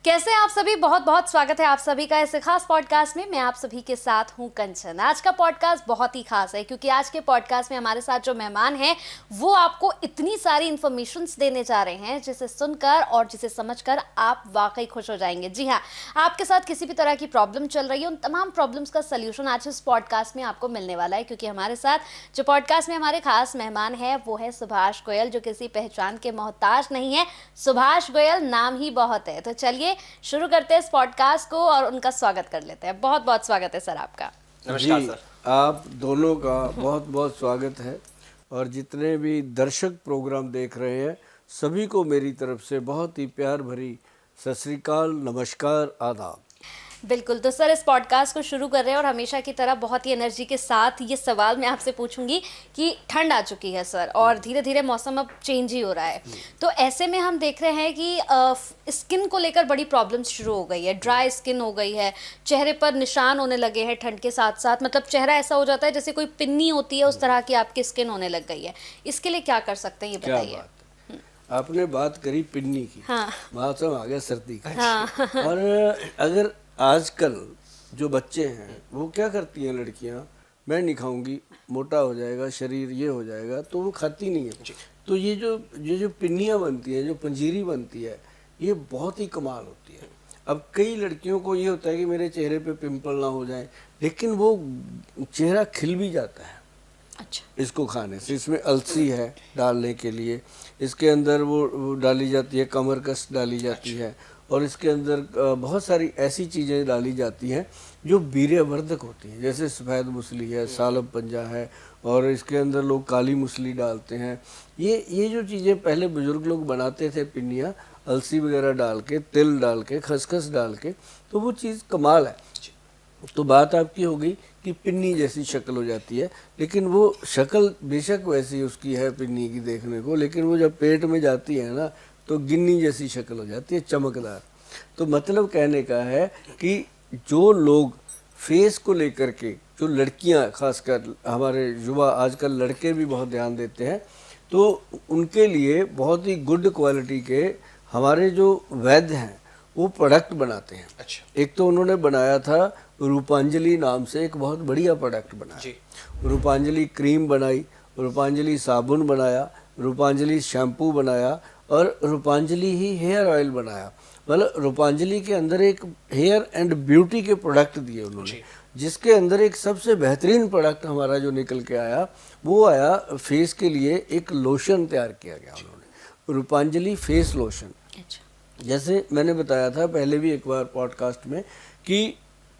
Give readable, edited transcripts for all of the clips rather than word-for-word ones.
कैसे आप सभी, बहुत बहुत स्वागत है आप सभी का इस खास पॉडकास्ट में। मैं आप सभी के साथ हूं कंचन। आज का पॉडकास्ट बहुत ही खास है क्योंकि आज के पॉडकास्ट में हमारे साथ जो मेहमान हैं वो आपको इतनी सारी इन्फॉर्मेशंस देने जा रहे हैं जिसे सुनकर और जिसे समझकर आप वाकई खुश हो जाएंगे। जी हाँ, आपके साथ किसी भी तरह की प्रॉब्लम चल रही है, उन तमाम प्रॉब्लम्स का सल्यूशन आज इस पॉडकास्ट में आपको मिलने वाला है क्योंकि हमारे साथ जो पॉडकास्ट में हमारे खास मेहमान है वो है सुभाष गोयल, जो किसी पहचान के मोहताज नहीं है। सुभाष गोयल नाम ही बहुत है। तो चलिए शुरू करते हैं इस पॉडकास्ट को और उनका स्वागत कर लेते हैं। बहुत बहुत स्वागत है सर आपका। नमस्कार सर। आप दोनों का बहुत बहुत स्वागत है और जितने भी दर्शक प्रोग्राम देख रहे हैं सभी को मेरी तरफ से बहुत ही प्यार भरी सत श्री अकाल, नमस्कार, आदाब। बिल्कुल, तो सर इस पॉडकास्ट को शुरू कर रहे हैं और हमेशा की तरह बहुत ही एनर्जी के साथ ये सवाल मैं आपसे पूछूंगी कि ठंड आ चुकी है सर और धीरे धीरे मौसम अब चेंज ही हो रहा है। तो ऐसे में हम देख रहे हैं कि स्किन को लेकर बड़ी प्रॉब्लम्स शुरू हो गई है। ड्राई स्किन हो गई है, चेहरे पर निशान होने लगे हैं ठंड के साथ साथ, मतलब चेहरा ऐसा हो जाता है जैसे कोई पिन्नी होती है, उस तरह की आपकी स्किन होने लग गई है। इसके लिए क्या कर सकते हैं ये बताइए। आपने बात करी पिन्नी की। हाँ। मौसम आ गया सर्दी का। हाँ। और अगर आजकल जो बच्चे हैं वो क्या करती हैं लड़कियां, मैं नहीं खाऊंगी, मोटा हो जाएगा शरीर, ये हो जाएगा, तो वो खाती नहीं है। तो ये जो पिन्नियाँ बनती हैं, जो पंजीरी बनती है, ये बहुत ही कमाल होती है। अब कई लड़कियों को ये होता है कि मेरे चेहरे पे पिंपल ना हो जाए, लेकिन वो चेहरा खिल भी जाता है। अच्छा। इसको खाने से। इसमें अलसी है डालने के लिए, इसके अंदर वो डाली जाती है, कमर कस डाली जाती है, और इसके अंदर बहुत सारी ऐसी चीज़ें डाली जाती हैं जो वीर्यवर्धक होती हैं, जैसे सफ़ेद मूसली है, सालब पंजा है, और इसके अंदर लोग काली मूसली डालते हैं। ये जो चीज़ें पहले बुजुर्ग लोग बनाते थे, पिन्नियाँ अलसी वगैरह डाल के, तिल डाल के, खसखस डाल के, तो वो चीज़ कमाल है। तो बात आपकी हो गई कि पिन्नी जैसी शक्ल हो जाती है, लेकिन वो शक्ल बेशक वैसी उसकी है पिन्नी की देखने को, लेकिन वो जब पेट में जाती है ना तो गिन्नी जैसी शक्ल हो जाती है, चमकदार। तो मतलब कहने का है कि जो लोग फेस को लेकर के, जो लड़कियां खासकर, हमारे युवा आजकल लड़के भी बहुत ध्यान देते हैं, तो उनके लिए बहुत ही गुड क्वालिटी के हमारे जो वैद्य हैं वो प्रोडक्ट बनाते हैं। अच्छा। एक तो उन्होंने बनाया था रूपांजलि नाम से, एक बहुत बढ़िया प्रोडक्ट बनाया। रूपांजलि क्रीम बनाई, रूपांजलि साबुन बनाया, रूपांजलि शैम्पू बनाया, और रूपांजलि ही हेयर ऑयल बनाया। मतलब रूपांजलि के अंदर एक हेयर एंड ब्यूटी के प्रोडक्ट दिए उन्होंने, जिसके अंदर एक सबसे बेहतरीन प्रोडक्ट हमारा जो निकल के आया वो आया फेस के लिए, एक लोशन तैयार किया गया उन्होंने, रूपांजलि फेस लोशन। अच्छा। जैसे मैंने बताया था पहले भी एक बार पॉडकास्ट में कि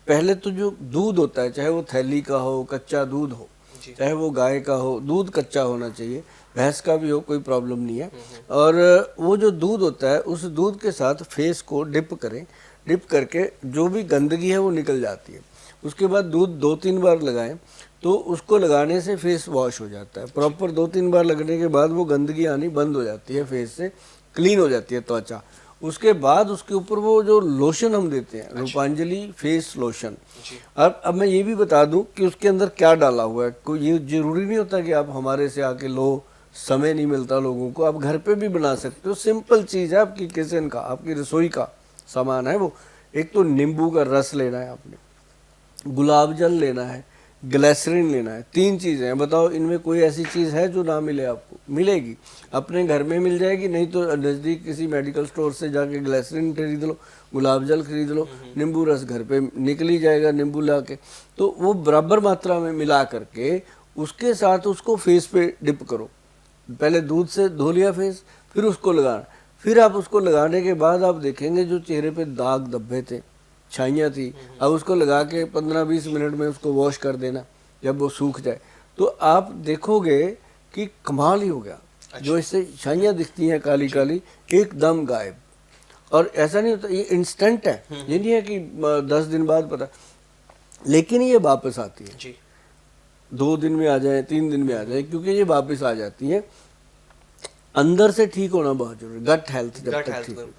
पहले तो जो दूध होता है, चाहे वो थैली का हो, कच्चा दूध हो, चाहे वो गाय का हो, दूध कच्चा होना चाहिए, भैंस का भी हो, कोई प्रॉब्लम नहीं है। और वो जो दूध होता है उस दूध के साथ फेस को डिप करें, डिप करके जो भी गंदगी है वो निकल जाती है। उसके बाद दूध 2-3 बार लगाएं, तो उसको लगाने से फेस वॉश हो जाता है प्रॉपर। 2-3 बार लगने के बाद वो गंदगी आनी बंद हो जाती है, फेस से क्लीन हो जाती है त्वचा। उसके बाद उसके ऊपर वो जो लोशन हम देते हैं, रूपांजलि फेस लोशन। अब मैं ये भी बता दूं कि उसके अंदर क्या डाला हुआ है। कोई ये जरूरी नहीं होता कि आप हमारे से आके लो, समय नहीं मिलता लोगों को, आप घर पे भी बना सकते हो। सिंपल चीज़ है, आपकी किचन का, आपकी रसोई का सामान है वो। एक तो नींबू का रस लेना है आपने, गुलाब जल लेना है, ग्लिसरीन लेना है। 3 चीज़ें हैं। बताओ इनमें कोई ऐसी चीज़ है जो ना मिले आपको? मिलेगी, अपने घर में मिल जाएगी, नहीं तो नज़दीक किसी मेडिकल स्टोर से जाके ग्लिसरीन खरीद लो, गुलाब जल खरीद लो, नींबू रस घर पे निकल ही जाएगा नींबू ला के। तो वो बराबर मात्रा में मिला करके उसके साथ उसको फेस पे डिप करो। पहले दूध से धो लिया फेस, फिर उसको लगाना। फिर आप उसको लगाने के बाद आप देखेंगे जो चेहरे पे दाग धब्बे थे, छाइयाँ थी, अब उसको लगा के 15-20 मिनट में उसको वॉश कर देना। जब वो सूख जाए तो आप देखोगे कि कमाल ही हो गया। जो इससे छाइयाँ दिखती हैं काली काली, एकदम गायब। और ऐसा नहीं होता, ये इंस्टेंट है, ये नहीं है कि 10 दिन बाद पता, लेकिन ये वापस आती है। 2 दिन में आ जाए, 3 दिन में आ जाए, क्योंकि ये वापस आ जाती है। अंदर से ठीक होना बहुत जरूरी, गट हेल्थ जब तक ठीक।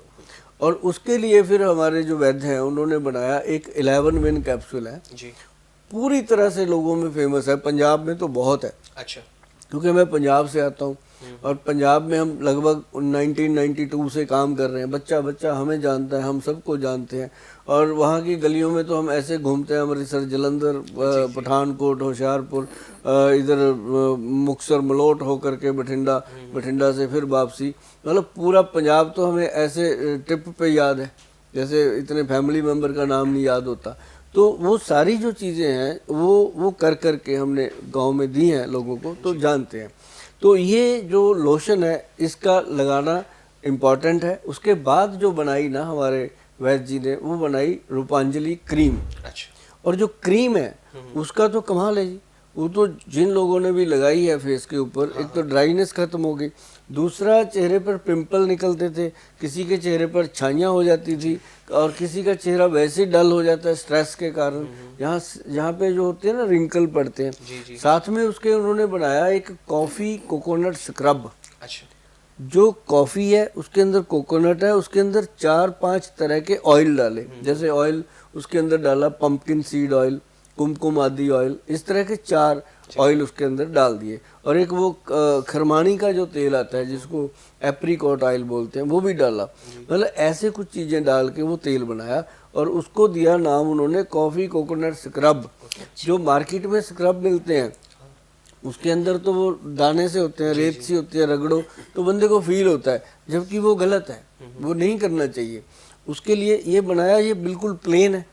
और उसके लिए फिर हमारे जो वैद्य हैं उन्होंने बनाया एक 11 विन कैप्सूल है जी, पूरी तरह से लोगों में फेमस है, पंजाब में तो बहुत है। अच्छा। क्योंकि मैं पंजाब से आता हूँ और पंजाब में हम लगभग 1992 से काम कर रहे हैं। बच्चा बच्चा हमें जानता है, हम सबको जानते हैं और वहाँ की गलियों में तो हम ऐसे घूमते हैं, अमृतसर, जलंधर, पठानकोट, होशियारपुर, इधर मुक्तसर, मलोट होकर के बठिंडा, बठिंडा से फिर वापसी, मतलब पूरा पंजाब तो हमें ऐसे ट्रिप पे याद है जैसे इतने फैमिली मेम्बर का नाम नहीं याद होता। तो वो सारी जो चीज़ें हैं वो कर कर के हमने गांव में दी हैं लोगों को, तो जानते हैं। तो ये जो लोशन है इसका लगाना इम्पॉर्टेंट है। उसके बाद जो बनाई ना हमारे वैद्य जी ने, वो बनाई रूपांजलि क्रीम। अच्छा। और जो क्रीम है उसका तो कमाल है जी। वो तो जिन लोगों ने भी लगाई है फेस के ऊपर, एक तो ड्राइनेस खत्म हो गई, दूसरा चेहरे पर पिंपल निकलते थे, किसी के चेहरे पर छाइयाँ हो जाती थी और किसी का चेहरा वैसे ही डल हो जाता है स्ट्रेस के कारण, यहाँ पे जो होते हैं ना रिंकल पड़ते हैं। साथ में उसके उन्होंने बनाया एक कॉफ़ी कोकोनट स्क्रब। अच्छा। जो कॉफ़ी है उसके अंदर कोकोनट है, उसके अंदर 4-5 तरह के ऑयल डाले, जैसे ऑयल उसके अंदर डाला पंपकिन सीड ऑयल, कुमकुम आदि ऑयल, इस तरह के 4 ऑयल उसके अंदर डाल दिए और एक वो खरमानी का जो तेल आता है जिसको एप्रीकॉट ऑयल बोलते हैं वो भी डाला। मतलब ऐसे कुछ चीज़ें डाल के वो तेल बनाया और उसको दिया नाम उन्होंने कॉफ़ी कोकोनट स्क्रब। जो मार्केट में स्क्रब मिलते हैं उसके अंदर तो वो दाने से होते हैं, रेत सी होती है, रगड़ो तो बंदे को फील होता है, जबकि वो गलत है, वो नहीं करना चाहिए। उसके लिए ये बनाया, ये बिल्कुल प्लेन है,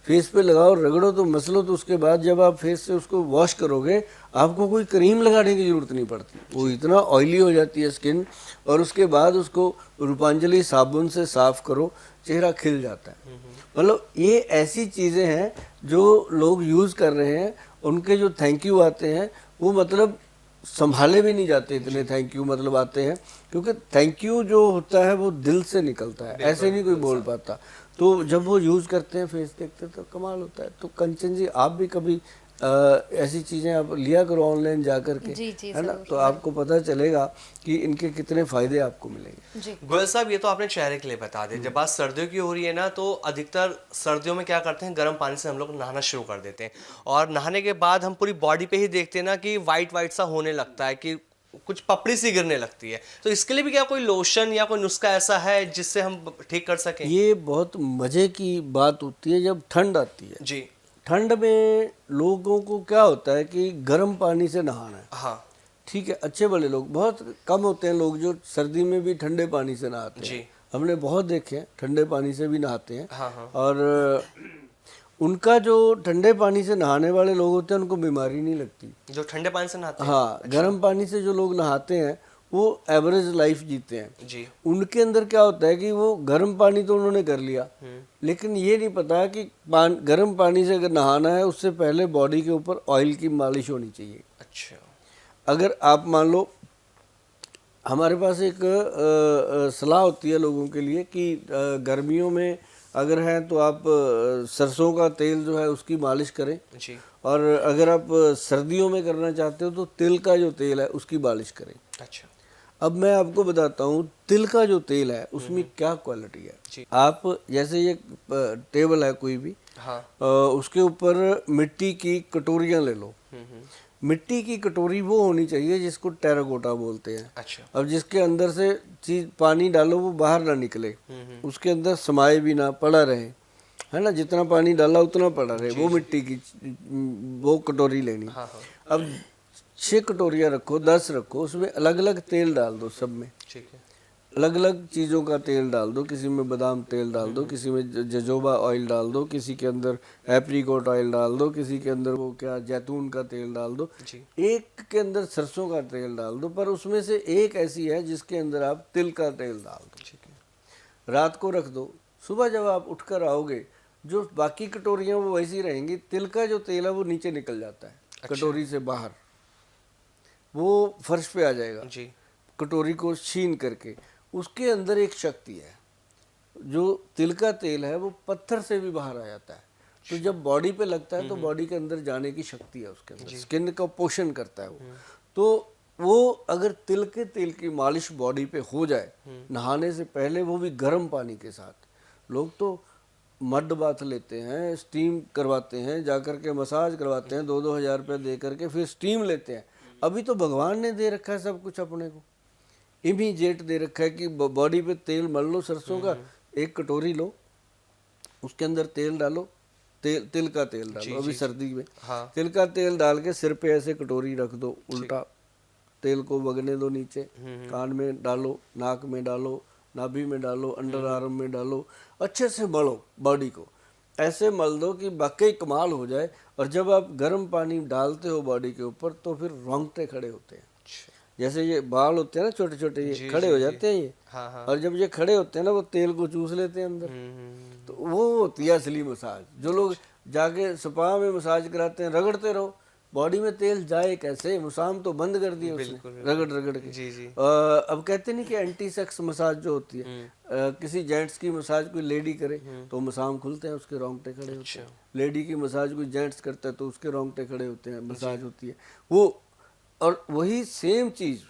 फेस पे लगाओ, रगड़ो तो मसलो, तो उसके बाद जब आप फेस से उसको वॉश करोगे आपको कोई क्रीम लगाने की ज़रूरत नहीं पड़ती, वो इतना ऑयली हो जाती है स्किन। और उसके बाद उसको रूपांजलि साबुन से साफ़ करो, चेहरा खिल जाता है। मतलब ये ऐसी चीज़ें हैं जो लोग यूज़ कर रहे हैं, उनके जो थैंक यू आते हैं वो मतलब संभाले भी नहीं जाते, इतने थैंक यू मतलब आते हैं, क्योंकि थैंक यू जो होता है वो दिल से निकलता है, ऐसे नहीं कोई बोल पाता। तो जब वो यूज़ करते हैं, फेस देखते हैं तो कमाल होता है। तो कंचन जी आप भी कभी ऐसी चीज़ें आप लिया करो ऑनलाइन जा कर के, है ना, तो आपको पता चलेगा कि इनके कितने फ़ायदे आपको मिलेंगे। गोयल साहब, ये तो आपने चेहरे के लिए बता दिया। जब बात सर्दियों की हो रही है ना, तो अधिकतर सर्दियों में क्या करते हैं, गर्म पानी से हम लोग नहाना शुरू कर देते हैं और नहाने के बाद हम पूरी बॉडी पे ही देखते हैं ना कि वाइट वाइट सा होने लगता है, कि कुछ पपड़ी सी गिरने लगती है। तो इसके लिए भी क्या कोई लोशन या कोई नुस्खा ऐसा है जिससे हम ठीक कर सकें? ये बहुत मज़े की बात होती है जब ठंड आती है जी। ठंड में लोगों को क्या होता है कि गर्म पानी से नहाना है। हाँ ठीक है, अच्छे वाले लोग, बहुत कम होते हैं लोग जो सर्दी में भी ठंडे पानी से नहाते हैं। जी। हमने बहुत देखे हैं ठंडे पानी से भी नहाते हैं। हाँ। और उनका जो ठंडे पानी से नहाने वाले लोग होते हैं उनको बीमारी नहीं लगती, जो ठंडे पानी से नहाते हैं। हाँ। गर्म पानी से जो लोग नहाते हैं वो एवरेज लाइफ जीते हैं। जी। उनके अंदर क्या होता है कि वो गर्म पानी तो उन्होंने कर लिया, लेकिन ये नहीं पता कि गर्म पानी से अगर नहाना है उससे पहले बॉडी के ऊपर ऑयल की मालिश होनी चाहिए। अच्छा। अगर आप मान लो, हमारे पास एक सलाह होती है लोगों के लिए कि गर्मियों में अगर हैं तो आप सरसों का तेल जो है उसकी मालिश करें जी। और अगर आप सर्दियों में करना चाहते हो तो तिल का जो तेल है उसकी मालिश करें। अच्छा। अब मैं आपको बताता हूँ तिल का जो तेल है उसमें क्या क्वालिटी है। आप जैसे ये टेबल है कोई भी, हाँ। उसके ऊपर मिट्टी की कटोरियाँ ले लो। मिट्टी की कटोरी वो होनी चाहिए जिसको टेराकोटा बोलते हैं। अच्छा। अब जिसके अंदर से चीज पानी डालो वो बाहर ना निकले, उसके अंदर समाये भी ना, पड़ा रहे, है ना, जितना पानी डाला उतना पड़ा रहे, वो मिट्टी की वो कटोरी लेनी। अब 6 कटोरियाँ रखो, 10 रखो, उसमें अलग अलग तेल डाल दो, सब में ठीक है। अलग अलग चीज़ों का तेल डाल दो, किसी में बादाम तेल डाल दो, किसी में जजोबा ऑयल डाल दो, किसी के अंदर एप्रीकॉट ऑयल डाल दो, किसी के अंदर वो क्या जैतून का तेल डाल दो, एक के अंदर सरसों का तेल डाल दो, पर उसमें से एक ऐसी है जिसके अंदर आप तिल का तेल डाल दो। ठीक है, रात को रख दो, सुबह जब आप उठकर आओगे जो बाकी कटोरियाँ वो वैसी रहेंगी, तिल का जो तेल है वो नीचे निकल जाता है। अच्छा। कटोरी से बाहर वो फर्श पे आ जाएगा जी, कटोरी को छीन करके। उसके अंदर एक शक्ति है, जो तिल का तेल है वो पत्थर से भी बाहर आ जाता है, तो जब बॉडी पे लगता है तो बॉडी के अंदर जाने की शक्ति है उसके अंदर, स्किन का पोषण करता है वो। तो वो अगर तिल के तेल की मालिश बॉडी पे हो जाए नहाने से पहले, वो भी गर्म पानी के साथ, लोग तो मड बाथ लेते हैं, स्टीम करवाते हैं, जाकर के मसाज करवाते हैं, 2-2 हज़ार रुपये दे करके फिर स्टीम लेते हैं। अभी तो भगवान ने दे रखा है सब कुछ अपने को, इमीडिएट दे रखा है कि बॉडी पे तेल मल लो सरसों का, एक कटोरी लो, उसके अंदर तेल डालो, तिल का तेल डालो, अभी सर्दी में तिल का तेल डाल के सिर पे ऐसे कटोरी रख दो, उल्टा तेल को वगने दो नीचे, कान में डालो, नाक में डालो, नाभि में डालो, अंडर आर्म में डालो, अच्छे से मलो बॉडी को, ऐसे मल दो कि वाकई कमाल हो जाए। और जब आप गर्म पानी डालते हो बॉडी के ऊपर तो फिर रोंगटे खड़े होते हैं, जैसे ये बाल होते हैं ना छोटे छोटे, ये खड़े हो जाते हैं ये। और जब ये खड़े होते हैं ना वो तेल को चूस लेते हैं अंदर, तो वो होती है असली मसाज। जो लोग जाके स्पा में मसाज कराते हैं, रगड़ते रहो, बॉडी में तेल जाए कैसे, मुसाम तो बंद कर दिया उसने रगड़ रगड़ के। अब कहते नहीं कि एंटी सेक्स मसाज जो होती है, किसी जेंट्स की मसाज कोई लेडी करे तो मुसाम खुलते हैं, उसके रोंगटे खड़े होते हैं। लेडी की मसाज कोई जेंट्स करता है तो उसके रोंगटे खड़े होते हैं, मसाज होती है वो। और वही सेम चीज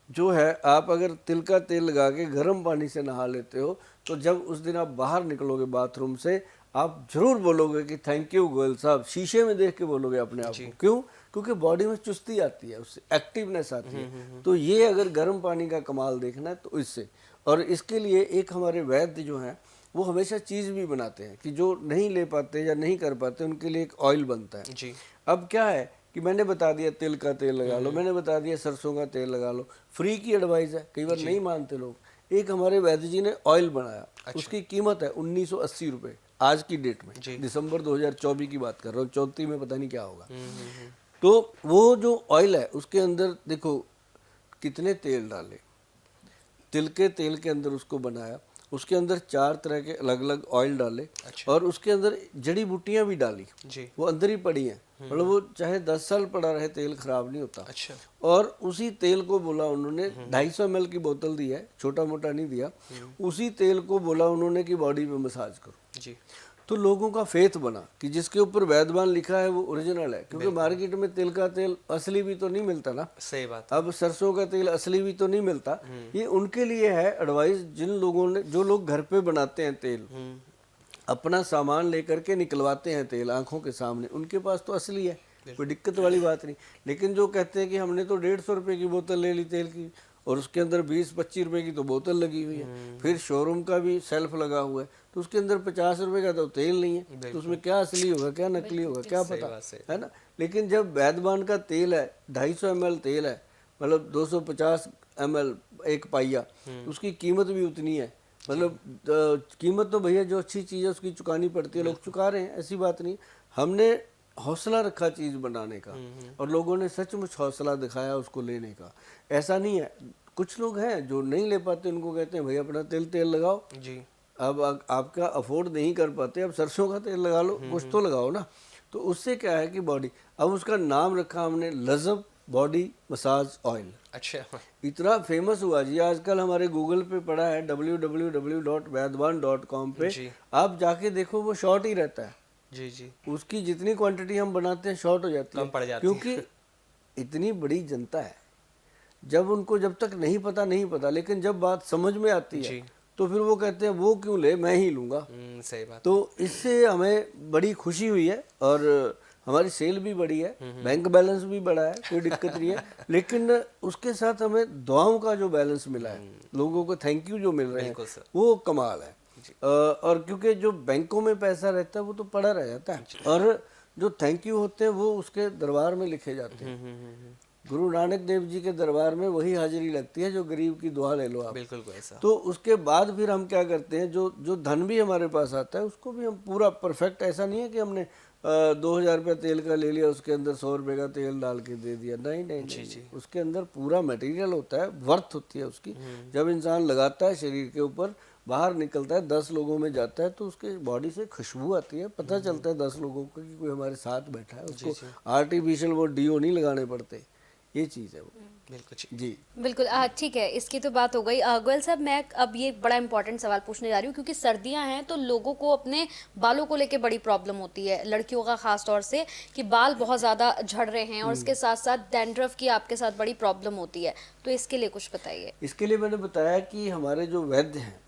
जो है, आप अगर तिल का तेल लगा के गर्म पानी से नहा लेते हो तो जब उस दिन आप बाहर निकलोगे बाथरूम से, आप जरूर बोलोगे कि थैंक यू गोयल साहब, शीशे में देख के बोलोगे अपने आप को। क्यों? क्योंकि बॉडी में चुस्ती आती है, उससे एक्टिवनेस आती है। तो ये अगर गर्म पानी का कमाल देखना है तो इससे। और इसके लिए एक हमारे वैद्य जो हैं वो हमेशा चीज़ भी बनाते हैं कि जो नहीं ले पाते या नहीं कर पाते उनके लिए एक ऑयल बनता है जी। अब क्या है कि मैंने बता दिया तिल का तेल लगा लो, मैंने बता दिया सरसों का तेल लगा लो, फ्री की एडवाइस है, कई बार नहीं मानते लोग। एक हमारे वैद्य जी ने ऑयल बनाया, उसकी कीमत है 1980 रुपये आज की डेट में, दिसंबर 2024 की बात कर रहा हूँ, 34 में पता नहीं क्या होगा। तो वो जो ऑयल है उसके अंदर देखो कितने तेल डाले, तिल के तेल के अंदर उसको बनाया, उसके अंदर 4 तरह के अलग अलग ऑयल डाले। और उसके अंदर जड़ी बूटियां भी डाली जी। वो अंदर ही पड़ी हैं, मतलब वो चाहे 10 साल पड़ा रहे तेल खराब नहीं होता। और उसी तेल को बोला उन्होंने, 250 ml की बोतल दी है, छोटा मोटा नहीं दिया, उसी तेल को बोला उन्होंने कि बॉडी पे मसाज करो जी। तो लोगों का फेथ बना कि जिसके ऊपर वैद्यवान लिखा है वो ओरिजिनल है, क्योंकि मार्केट में तिल का तेल असली भी तो नहीं मिलता ना, सही बात। अब सरसों का तेल असली भी तो नहीं मिलता। ये उनके लिए है एडवाइस, जिन लोगों ने, जो लोग घर पे बनाते हैं तेल, अपना सामान लेकर के निकलवाते हैं तेल आंखों के सामने, उनके पास तो असली है, कोई दिक्कत वाली बात नहीं। लेकिन जो कहते हैं कि हमने तो 150 रुपये की बोतल ले ली तेल की और उसके अंदर 20-25 रुपए की तो बोतल लगी हुई है, फिर शोरूम का भी सेल्फ लगा हुआ है, तो उसके अंदर 50 रुपए का तो तेल नहीं है, तो उसमें क्या असली होगा क्या नकली होगा क्या पता, है ना। लेकिन जब वैद्यवान का तेल है, 250 ml तेल है, मतलब 250 ml एक पाइया, उसकी कीमत भी उतनी है, मतलब कीमत तो भैया जो अच्छी चीज़ है उसकी चुकानी पड़ती है, लोग चुका रहे हैं, ऐसी बात नहीं। हमने हौसला रखा चीज़ बनाने का और लोगों ने सचमुच हौसला दिखाया उसको लेने का। ऐसा नहीं है, कुछ लोग हैं जो नहीं ले पाते, उनको कहते हैं भाई अपना तेल लगाओ जी। अब आपका अफोर्ड नहीं कर पाते, अब सरसों का तेल लगा लो, कुछ तो लगाओ ना। तो उससे क्या है कि बॉडी, अब उसका नाम रखा हमने लजब बॉडी मसाज ऑयल। अच्छा, इतना फेमस हुआ जी, आजकल हमारे गूगल पे पड़ा है www.vaidwan.com पे, आप जाके देखो वो शॉर्ट ही रहता है जी जी। उसकी जितनी क्वांटिटी हम बनाते हैं शॉर्ट हो जाती है, कम पड़ जाती है, क्योंकि इतनी बड़ी जनता है। जब उनको जब तक नहीं पता, लेकिन जब बात समझ में आती है तो फिर वो कहते हैं वो क्यों ले, मैं ही लूँगा। सही बात। तो इससे हमें बड़ी खुशी हुई है और हमारी सेल भी बढ़ी है, बैंक बैलेंस भी बढ़ा है, कोई दिक्कत नहीं है। लेकिन उसके साथ हमें दुआओं का जो बैलेंस मिला है, लोगों को थैंक यू जो मिल रहे हैं, वो कमाल है। और क्योंकि जो बैंकों में पैसा रहता है वो तो पड़ा रह जाता है, और जो थैंक यू होते हैं वो उसके दरबार में लिखे जाते हैं। गुरु नानक देव जी के दरबार में वही हाजिरी लगती है जो गरीब की दुआ ले लो आप, बिल्कुल ऐसा। तो उसके बाद फिर हम क्या करते हैं, जो धन भी हमारे पास आता है उसको भी हम पूरा परफेक्ट, ऐसा नहीं है कि हमने 2000 रुपये तेल का ले लिया, उसके अंदर 100 रुपये का तेल डाल के दे दिया, नहीं, उसके अंदर पूरा मटेरियल होता है, वर्थ होती है उसकी। जब इंसान लगाता है शरीर के ऊपर, बाहर निकलता है, 10 लोगों में जाता है तो उसके बॉडी से खुशबू आती है, पता चलता है 10 लोगों को कि कोई हमारे साथ बैठा है। उसको आर्टिफिशियल वो डीओ नहीं लगाने पड़ते, ये चीज़ है वो। बिल्कुल जी, बिल्कुल। ठीक है, इसकी तो बात हो गई। गोयल साहब, मैं अब ये बड़ा इंपॉर्टेंट सवाल पूछने जा रही हूँ, क्योंकि सर्दियाँ हैं तो लोगों को अपने बालों को लेके बड़ी प्रॉब्लम होती है, लड़कियों का खास तौर से, कि बाल बहुत ज़्यादा झड़ रहे हैं और इसके साथ साथ डैंड्रफ की आपके साथ बड़ी प्रॉब्लम होती है, तो इसके लिए कुछ बताइए। इसके लिए मैंने बताया कि हमारे जो वैद्य हैं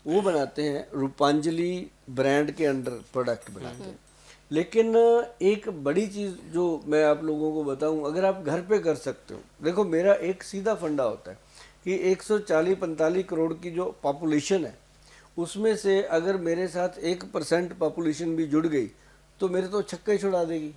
वो बनाते हैं, रूपांजलि ब्रांड के अंडर प्रोडक्ट बनाते हैं, लेकिन एक बड़ी चीज़ जो मैं आप लोगों को बताऊं, अगर आप घर पे कर सकते हो, देखो मेरा एक सीधा फंडा होता है कि 140-45 करोड़ की जो पॉपुलेशन है उसमें से अगर मेरे साथ 1% पॉपुलेशन भी जुड़ गई तो मेरे तो छक्का ही छुड़ा देगी।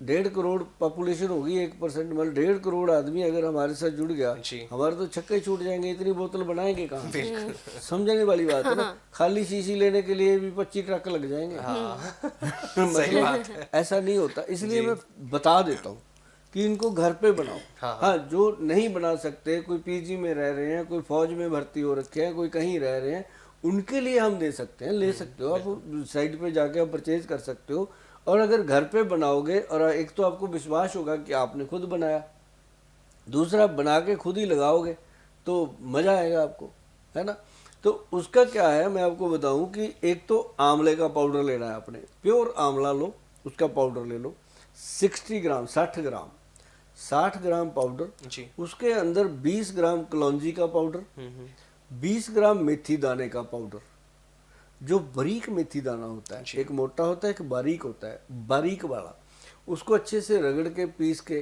1.5 करोड़ पॉपुलेशन होगी, 1% मतलब 1.5 करोड़ आदमी अगर हमारे साथ जुड़ गया, हमारे तो छक्के छूट जाएंगे। इतनी बोतल बनाएंगे कहाँ से? समझने वाली बात है ना। खाली शीशी लेने के लिए भी 25 ट्रक लग जाएंगे। सही बात है। ऐसा नहीं होता, इसलिए मैं बता देता हूँ कि इनको घर पे बनाओ। हाँ, जो नहीं बना सकते, कोई पीजी में रह रहे हैं, कोई फौज में भर्ती हो रखे हैं, कोई कहीं रह रहे हैं, उनके लिए हम दे सकते हैं, ले सकते हो आप, साइट पे जाके आप परचेज कर सकते हो। और अगर घर पे बनाओगे, और एक तो आपको विश्वास होगा कि आपने खुद बनाया, दूसरा बना के खुद ही लगाओगे तो मज़ा आएगा आपको, है ना। तो उसका क्या है, मैं आपको बताऊं कि एक तो आंवले का पाउडर लेना है आपने, प्योर आंवला लो, उसका पाउडर ले लो 60 ग्राम, 60 ग्राम पाउडर, उसके अंदर 20 ग्राम कलौंजी का पाउडर, 20 ग्राम मेथी दाने का पाउडर, जो बारीक मेथी दाना होता है, एक मोटा होता है एक बारीक होता है, बारीक वाला, उसको अच्छे से रगड़ के पीस के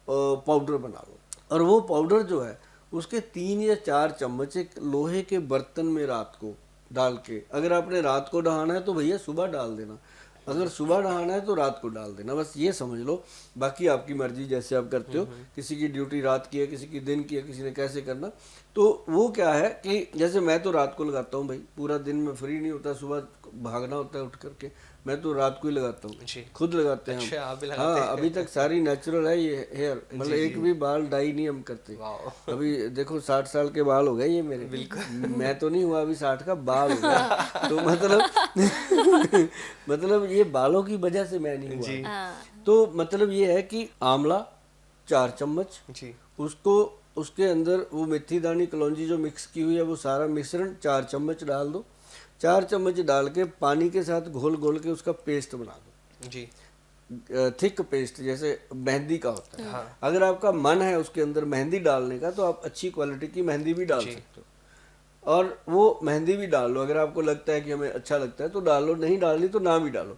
पाउडर बना लो। और वो पाउडर जो है उसके 3 या 4 चम्मच एक लोहे के बर्तन में रात को डाल के, अगर आपने रात को नहाना है तो भैया सुबह डाल देना, अगर सुबह नहाना है तो रात को डाल देना, बस ये समझ लो। बाकी आपकी मर्जी, जैसे आप करते हो, किसी की ड्यूटी रात की है, किसी की दिन की है, किसी ने कैसे करना। तो वो क्या है कि जैसे मैं तो रात को लगाता हूँ भाई, पूरा दिन में फ्री नहीं होता, सुबह भागना होता है उठ करके, मैं तो रात को ही लगाता हूँ, खुद लगाते हैं। अच्छा, आप भी लगाते हाँ, हैं? अभी तक सारी नेचुरल है ये हेयर, मतलब एक भी बाल डाई नहीं हम करते। अभी देखो 60 साल के बाल हो गए ये मेरे, बिल्कुल मैं तो नहीं हुआ अभी 60 का, बाल हो गया। तो मतलब मतलब ये बालों की वजह से मैं नहीं हुआ। तो मतलब ये है कि आंवला 4 चम्मच, उसको उसके अंदर वो मेथी दानी कलौंजी जो मिक्स की हुई है वो सारा मिश्रण 4 चम्मच डाल दो। 4 चम्मच डाल के पानी के साथ घोल घोल के उसका पेस्ट बना दो जी, थिक पेस्ट, जैसे मेहंदी का होता है। अगर आपका मन है उसके अंदर मेहंदी डालने का तो आप अच्छी क्वालिटी की मेहंदी भी डाल सकते हो, और वो मेहंदी भी डाल लो। अगर आपको लगता है कि हमें अच्छा लगता है तो डाल लो, नहीं डालनी तो ना भी डालो।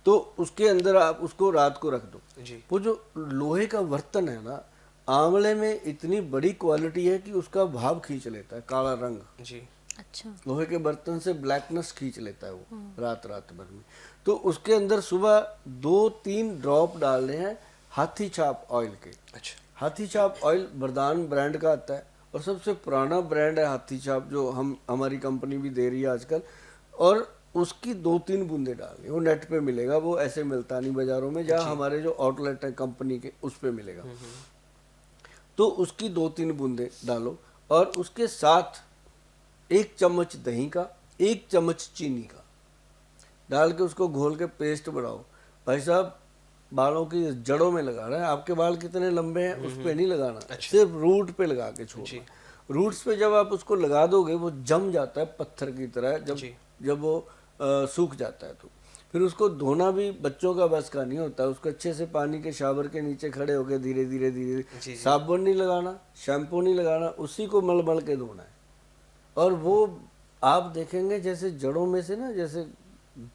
तो उसके अंदर आप उसको रात को रख दो जी। वो जो लोहे का बर्तन है ना, आंवले में इतनी बड़ी क्वालिटी है कि उसका भाव खींच लेता है, काला रंग जी। अच्छा, लोहे के बर्तन से ब्लैकनेस खींच लेता है वो रात भर में। तो उसके अंदर सुबह 2-3 ड्रॉप डालने हैं हाथी छाप ऑयल के। अच्छा, हाथी छाप ऑयल वरदान ब्रांड का आता है और सबसे पुराना ब्रांड है हाथी छाप, जो हमारी कंपनी भी दे रही है आजकल। और उसकी 2-3 बूंदे डालनी, वो नेट पे मिलेगा, वो ऐसे मिलता नहीं बाजारों में, जहाँ हमारे जो आउटलेट है कंपनी के उस पे मिलेगा। तो उसकी 2-3 बूंदे डालो और उसके साथ 1 चम्मच दही का, 1 चम्मच चीनी का डाल के उसको घोल के पेस्ट बनाओ। भाई साहब, बालों की जड़ों में लगाना है। आपके बाल कितने लंबे हैं उस पे नहीं लगाना, अच्छा। सिर्फ रूट पे लगा के छोड़ना। रूट्स पे जब आप उसको लगा दोगे वो जम जाता है पत्थर की तरह, जब वो सूख जाता है तो फिर उसको धोना भी बच्चों का बस का नहीं होता। उसको अच्छे से पानी के शावर के नीचे खड़े होकर धीरे धीरे साबुन नहीं लगाना, शैम्पू नहीं लगाना, उसी को मल मल के धोना है। और वो आप देखेंगे जैसे जड़ों में से ना जैसे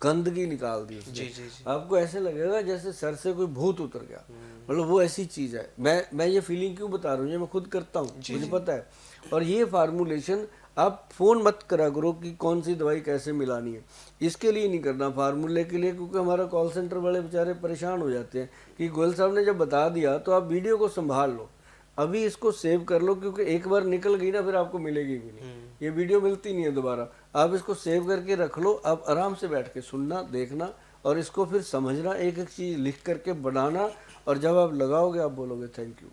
गंदगी निकाल दी उसने, आपको ऐसे लगेगा जैसे सर से कोई भूत उतर गया। मतलब वो ऐसी चीज़ है। मैं ये फीलिंग क्यों बता रहा हूँ, ये मैं खुद करता हूँ, मुझे पता है। और ये फार्मूलेशन आप फ़ोन मत करा करो कि कौन सी दवाई कैसे मिलानी है, इसके लिए नहीं करना, फार्मूले के लिए, क्योंकि हमारा कॉल सेंटर वाले बेचारे परेशान हो जाते हैं कि गोयल साहब ने जब बता दिया तो आप वीडियो को संभाल लो, अभी इसको सेव कर लो, क्योंकि एक बार निकल गई ना फिर आपको मिलेगी भी नहीं, ये वीडियो मिलती नहीं है दोबारा। आप इसको सेव करके रख लो, आप आराम से बैठ के सुनना, देखना और इसको फिर समझना, एक एक चीज़ लिख करके बनाना, और जब आप लगाओगे आप बोलोगे थैंक यू।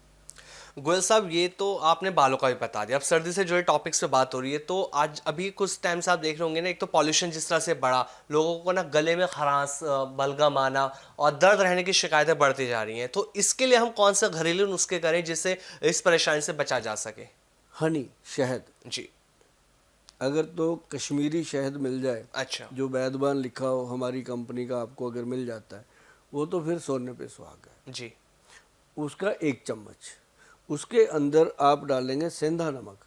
गोयल साहब, ये तो आपने बालों का भी बता दिया। अब सर्दी से जुड़े टॉपिक्स पे बात हो रही है, तो आज अभी कुछ टाइम से आप देख रहे होंगे ना, एक तो पॉल्यूशन जिस तरह से बढ़ा, लोगों को ना गले में खरांस, बलगम आना और दर्द रहने की शिकायतें बढ़ती जा रही हैं। तो इसके लिए हम कौन से घरेलू नुस्खे करें जिससे इस परेशानी से बचा जा सके? हनी, शहद जी। अगर तो कश्मीरी शहद मिल जाए, अच्छा, जो बैदबान लिखा हो हमारी कंपनी का, आपको अगर मिल जाता है वो तो फिर सोने पे सुहागा है जी। उसका 1 चम्मच, उसके अंदर आप डालेंगे सेंधा नमक,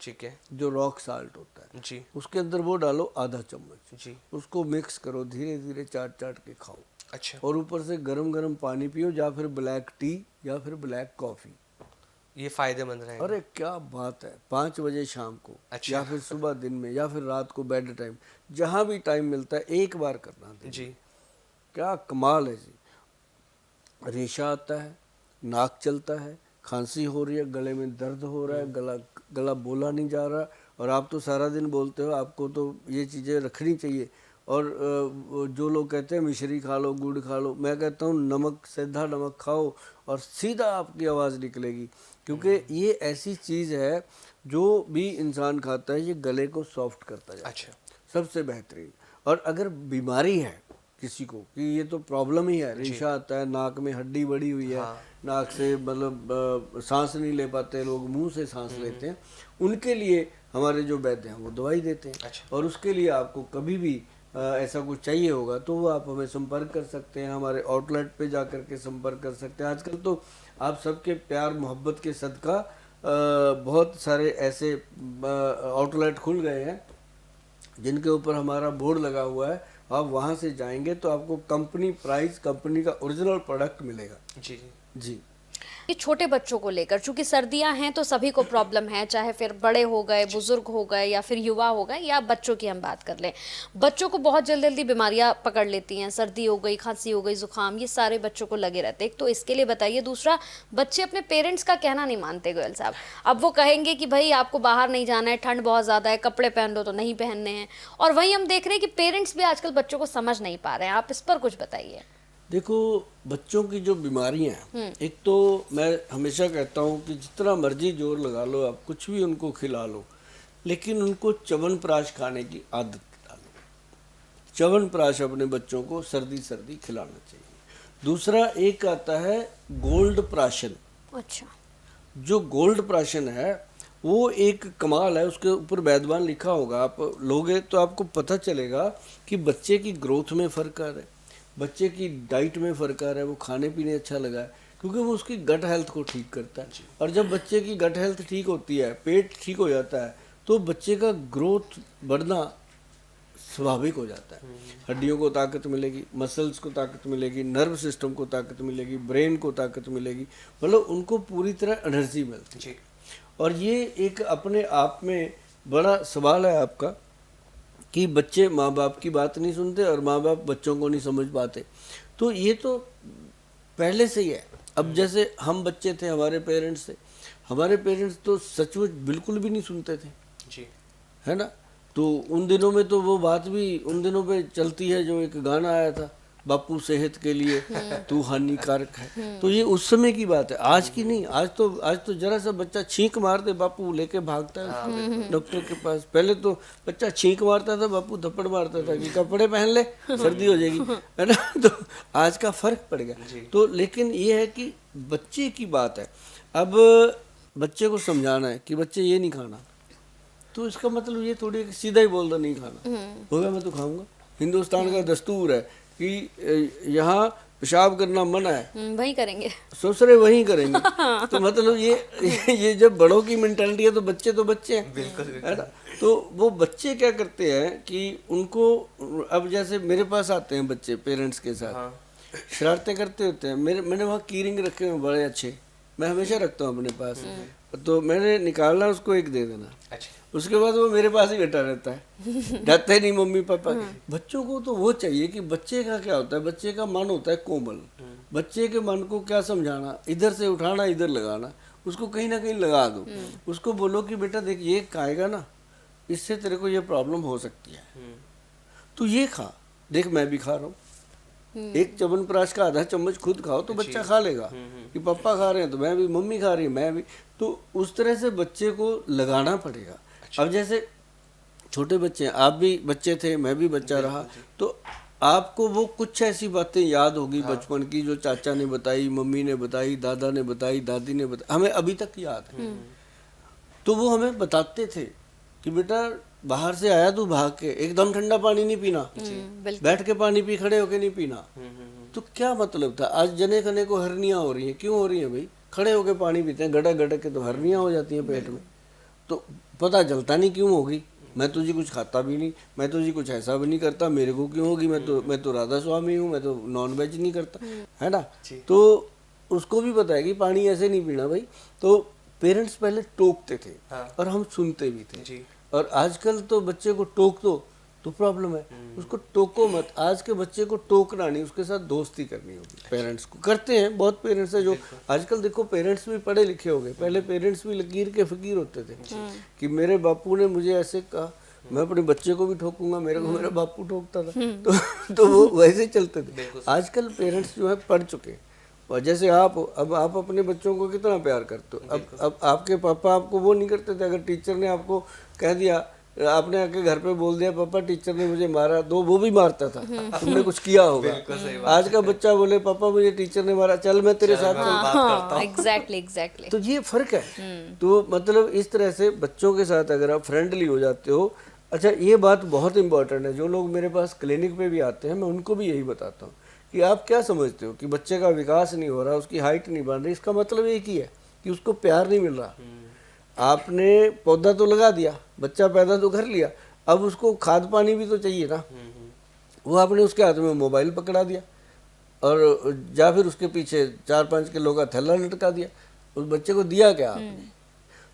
ठीक है जो रॉक साल्ट होता है जी उसके अंदर वो डालो आधा चम्मच, जी। उसको मिक्स करो, धीरे धीरे चाट चाट के खाओ। अच्छा, और ऊपर से गरम गरम पानी पियो, या फिर ब्लैक टी या फिर ब्लैक कॉफ़ी। ये फायदेमंद रहेगा। अरे क्या बात है, 5 बजे शाम को अच्छा। या फिर सुबह दिन में या फिर रात को बेड टाइम, जहाँ भी टाइम मिलता है एक बार करना दिन जी में। क्या कमाल है जी। रेशा आता है, नाक चलता है, खांसी हो रही है, गले में दर्द हो रहा है, गला बोला नहीं जा रहा, और आप तो सारा दिन बोलते हो, आपको तो ये चीज़ें रखनी चाहिए। और जो लोग कहते हैं मिश्री खा लो, गुड़ खा लो, मैं कहता हूँ नमक, सीधा नमक खाओ और सीधा आपकी आवाज़ निकलेगी। क्योंकि ये ऐसी चीज़ है जो भी इंसान खाता है ये गले को सॉफ्ट करता जाता है। अच्छा, सबसे बेहतरीन। और अगर बीमारी है किसी को कि ये तो प्रॉब्लम ही है, रेशा आता है, नाक में हड्डी बड़ी हुई है, नाक से मतलब सांस नहीं ले पाते लोग, मुंह से सांस लेते हैं, उनके लिए हमारे जो वैद्य हैं वो दवाई देते हैं। अच्छा। और उसके लिए आपको कभी भी ऐसा कुछ चाहिए होगा तो वो आप हमें संपर्क कर सकते हैं, हमारे आउटलेट पे जा कर के संपर्क कर सकते हैं। आजकल तो आप सबके प्यार मोहब्बत के सदका बहुत सारे ऐसे आउटलेट खुल गए हैं जिनके ऊपर हमारा बोर्ड लगा हुआ है। आप वहाँ से जाएंगे तो आपको कंपनी प्राइस, कंपनी का ओरिजिनल प्रोडक्ट मिलेगा। जी जी जी। ये छोटे बच्चों को लेकर, चूंकि सर्दियां हैं तो सभी को प्रॉब्लम है, चाहे फिर बड़े हो गए, बुजुर्ग हो गए या फिर युवा हो गए, या बच्चों की हम बात कर लें। बच्चों को बहुत जल्दी जल्दी बीमारियां पकड़ लेती हैं, सर्दी हो गई, खांसी हो गई, जुकाम, ये सारे बच्चों को लगे रहते हैं। एक तो इसके लिए बताइए, दूसरा बच्चे अपने पेरेंट्स का कहना नहीं मानते गोयल साहब। अब वो कहेंगे कि भाई आपको बाहर नहीं जाना है, ठंड बहुत ज़्यादा है, कपड़े पहन लो तो नहीं पहनने हैं। और वहीं हम देख रहे हैं कि पेरेंट्स भी आजकल बच्चों को समझ नहीं पा रहे हैं। आप इस पर कुछ बताइए। देखो, बच्चों की जो बीमारियां हैं, एक तो मैं हमेशा कहता हूँ कि जितना मर्जी जोर लगा लो, आप कुछ भी उनको खिला लो, लेकिन उनको च्यवनप्राश खाने की आदत डालो। च्यवनप्राश अपने बच्चों को सर्दी सर्दी खिलाना चाहिए। दूसरा एक आता है गोल्ड प्राशन। अच्छा। जो गोल्ड प्राशन है वो एक कमाल है, उसके ऊपर वैद्यवान लिखा होगा, आप लोगे तो आपको पता चलेगा कि बच्चे की ग्रोथ में फ़र्क आ रहा है, बच्चे की डाइट में फ़र्क आ रहा है, वो खाने पीने अच्छा लगा है, क्योंकि वो उसकी गट हेल्थ को ठीक करता है। और जब बच्चे की गट हेल्थ ठीक होती है, पेट ठीक हो जाता है, तो बच्चे का ग्रोथ बढ़ना स्वाभाविक हो जाता है। हड्डियों को ताकत मिलेगी, मसल्स को ताकत मिलेगी, नर्व सिस्टम को ताकत मिलेगी, ब्रेन को ताकत मिलेगी, मतलब उनको पूरी तरह एनर्जी मिलती है। और ये एक अपने आप में बड़ा सवाल है आपका कि बच्चे माँ बाप की बात नहीं सुनते और माँ बाप बच्चों को नहीं समझ पाते। तो ये तो पहले से ही है। अब जैसे हम बच्चे थे, हमारे पेरेंट्स तो सचमुच बिल्कुल भी नहीं सुनते थे जी, है ना। तो उन दिनों में तो वो बात भी उन दिनों पे चलती है, जो एक गाना आया था, बापू सेहत के लिए तू हानिकारक है। तो ये उस समय की बात है, आज की नहीं। आज तो जरा सा बच्चा छींक मार दे, बापू लेके भागता है डॉक्टर के पास। पहले तो बच्चा छींक मारता था, बापू थप्पड़ मारता था कि कपड़े पहन ले, सर्दी हो जाएगी, है ना। तो आज का फर्क पड़ गया। तो लेकिन ये है कि बच्चे की बात है, अब बच्चे को समझाना है कि बच्चे ये नहीं खाना, तो इसका मतलब ये थोड़ी सीधा ही बोल दो नहीं खाना, होगा मैं तो खाऊंगा। हिंदुस्तान का दस्तूर है कि यहाँ पेशाब करना मना है, वही करेंगे, सोच रहे वही करेंगे। तो मतलब ये जब बड़ों की मेंटालिटी है तो बच्चे हैं, बिल्कुल है ना। तो वो बच्चे क्या करते हैं कि उनको, अब जैसे मेरे पास आते हैं बच्चे पेरेंट्स के साथ, शरारतें करते होते हैं। मैंने वहाँ कीरिंग रखे हुए बड़े अच्छे, मैं हमेशा रखता हूँ अपने पास। तो मैंने निकालना, उसको एक दे देना, अच्छा, उसके बाद वो मेरे पास ही बैठा रहता है, जाता ही नहीं मम्मी पापा। बच्चों को तो वो चाहिए कि बच्चे का क्या होता है, बच्चे का मन होता है कोमल। बच्चे के मन को क्या समझाना, इधर से उठाना इधर लगाना, उसको कहीं ना कहीं लगा दो। उसको बोलो कि बेटा देख, ये खाएगा ना, इससे तेरे को ये प्रॉब्लम हो सकती है, तो ये खा, देख मैं भी खा रहा हूँ। एक च्यवनप्राश का आधा चम्मच खुद खाओ तो बच्चा खा लेगा कि पापा खा रहे हैं तो मैं भी, मम्मी खा रही है मैं भी। तो उस तरह से बच्चे को लगाना पड़ेगा। अब जैसे छोटे बच्चे हैं, आप भी बच्चे थे, मैं भी बच्चा रहा, तो आपको वो कुछ ऐसी बातें याद होगी बचपन की जो चाचा ने बताई, मम्मी ने बताई, दादा ने बताई, दादी ने बताई, हमें अभी तक याद है। तो वो हमें बताते थे कि बेटा बाहर से आया तू भाग के, एकदम ठंडा पानी नहीं पीना, बैठ के पानी पी, खड़े होके नहीं पीना। तो क्या मतलब था। आज जने खने को हर्नियाँ हो रही हैं, क्यों हो रही हैं भाई, खड़े होके पानी पीते हैं, गड़क गड़क के तो हर्नियाँ हो जाती हैं पेट में। तो पता चलता नहीं क्यों होगी, मैं तो जी कुछ खाता भी नहीं, मैं तो जी कुछ ऐसा भी नहीं करता, मेरे को क्यों होगी, मैं तो राधा स्वामी हूँ, मैं तो नॉन वेज नहीं करता, है ना। तो उसको भी पता है कि पानी ऐसे नहीं पीना भाई। तो पेरेंट्स पहले टोकते थे और हम सुनते भी थे। और आजकल तो बच्चे को टोक दो तो प्रॉब्लम है, उसको टोको मत। आज के बच्चे को टोकना नहीं, उसके साथ दोस्ती करनी होगी। पेरेंट्स को करते हैं, बहुत पेरेंट्स हैं जो आजकल देखो पेरेंट्स भी पढ़े लिखे हो गए, पहले पेरेंट्स भी लकीर के फकीर होते थे कि मेरे बापू ने मुझे ऐसे कहा, मैं अपने बच्चे को भी ठोकूंगा, मेरे को मेरा बापू ठोकता था। तो वो वैसे चलते थे। आजकल पेरेंट्स जो है पढ़ चुके, और जैसे अब आप अपने बच्चों को कितना प्यार करते हो। अब आपके पापा आपको वो नहीं करते थे, अगर टीचर ने आपको कह दिया, आपने आके घर पे बोल दिया पापा टीचर ने मुझे मारा, तो वो भी मारता था, तुमने कुछ किया होगा। आज का बच्चा बोले पापा मुझे टीचर ने मारा, चल मैं तेरे साथ चलता हूं। एग्जैक्टली। तो ये फर्क है। तो मतलब इस तरह से बच्चों के साथ अगर आप फ्रेंडली हो जाते हो। अच्छा, ये बात बहुत इंपॉर्टेंट है, जो लोग मेरे पास क्लिनिक पे भी आते हैं मैं उनको भी यही बताता हूँ कि आप क्या समझते हो कि बच्चे का विकास नहीं हो रहा, उसकी हाइट नहीं बढ़ रही, इसका मतलब एक ही है कि उसको प्यार नहीं मिल रहा। आपने पौधा तो लगा दिया, बच्चा पैदा तो कर लिया, अब उसको खाद पानी भी तो चाहिए ना। वो आपने उसके हाथ में मोबाइल पकड़ा दिया और या फिर उसके पीछे 4-5 किलो का थैला लटका दिया, उस बच्चे को दिया क्या आपने।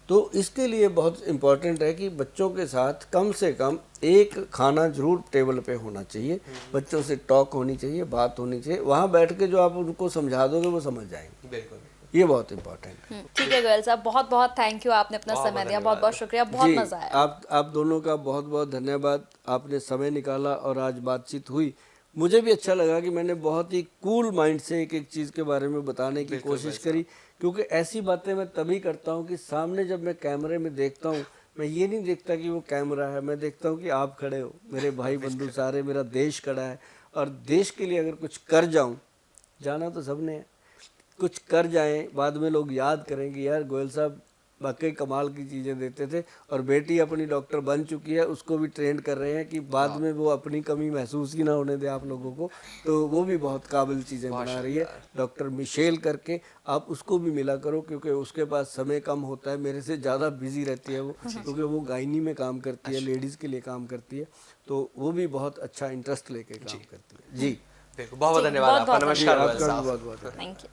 तो इसके लिए बहुत इम्पोर्टेंट है कि बच्चों के साथ कम से कम एक खाना जरूर टेबल पे होना चाहिए, बच्चों से टॉक होनी चाहिए, बात होनी चाहिए। वहाँ बैठ के जो आप उनको समझा दोगे वो समझ जाएंगे। बिल्कुल, ये बहुत इम्पोर्टेंट है। ठीक है गोयल साहब, बहुत बहुत थैंक यू, आपने अपना समय दिया, बहुत बहुत शुक्रिया, बहुत जी, मजा आया। आप दोनों का बहुत बहुत धन्यवाद, आपने समय निकाला और आज बातचीत हुई। मुझे भी अच्छा लगा कि मैंने बहुत ही कूल माइंड से एक एक चीज़ के बारे में बताने की कोशिश करी, क्योंकि ऐसी बातें मैं तभी करता हूँ कि सामने जब मैं कैमरे में देखता हूँ, मैं ये नहीं देखता कि वो कैमरा है, मैं देखता हूँ कि आप खड़े हो, मेरे भाई बंधु सारे, मेरा देश खड़ा है। और देश के लिए अगर कुछ कर जाऊँ, जाना तो सबने है, कुछ कर जाएं, बाद में लोग याद करेंगे यार गोयल साहब वाकई कमाल की चीज़ें देते थे। और बेटी अपनी डॉक्टर बन चुकी है, उसको भी ट्रेंड कर रहे हैं कि बाद में वो अपनी कमी महसूस ही ना होने दे आप लोगों को। तो वो भी बहुत काबिल चीज़ें बना रही है, डॉक्टर मिशेल करके, आप उसको भी मिला करो क्योंकि उसके पास समय कम होता है, मेरे से ज़्यादा बिजी रहती है वो, क्योंकि वो गायनी में काम करती है, लेडीज़ के लिए काम करती है, तो वो भी बहुत अच्छा इंटरेस्ट लेके काम करती है। जी बिल्कुल, बहुत बहुत धन्यवाद आपका। नमस्कार। आपका भी बहुत बहुत थैंक यू।